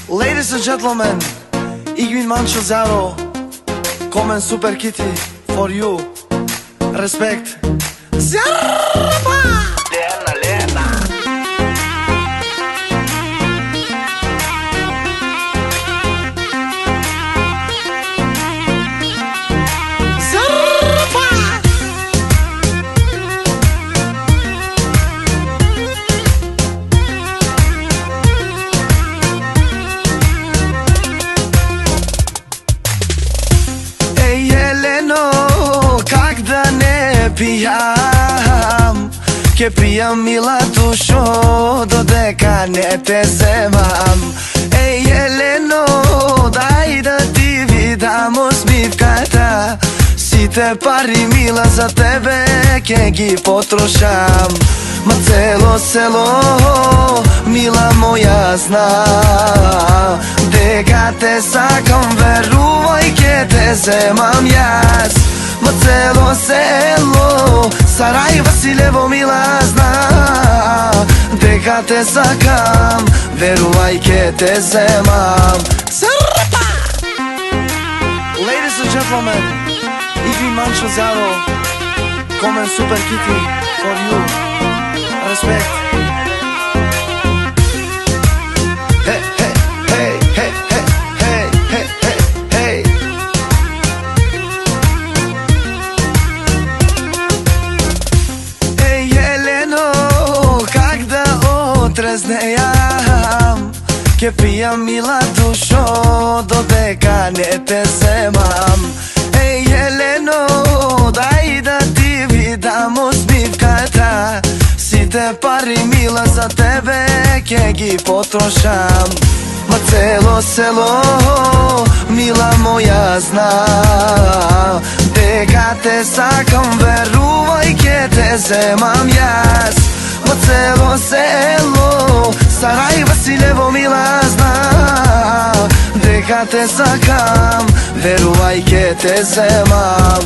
Ladies and gentlemen, Igvin Mancho Zaro, Komen Super Kitty for you. Respect. Zarpa! Lena, Lena. Zarpa! Ej, Jeleno, как да не пијам, ке пијам мила душо, додека не те земам. Еј, Елено, дај да ти видам усмивката, сите пари мила за тебе ке ги потрошам. Ма цело село, мила моја, зна дека те сакам, верувај ке те земам јас. Ма цело село, Сарај Василево, мила, зна дека те сакам, верувај ке те земам. Зарпа! Ladies and gentlemen, Igvin Mancho Zaro, Komen Super Kitty for you. Respect. Hey, hey, hey, hey, hey, hey, hey, hey. Ej, Jeleno, как да отрезнејам, ке пијам мила душо, додека не те земам. Ej, Jeleno, дај да ти видам усмивката, сите пари мила за тебе ке ги потрошам. Ма цело село, мила моја, зна дека те сакам, верувај ке те земам јас. Ма цело село, Сарај Василево, мила, зна дека те сакам, верувај ке те земам.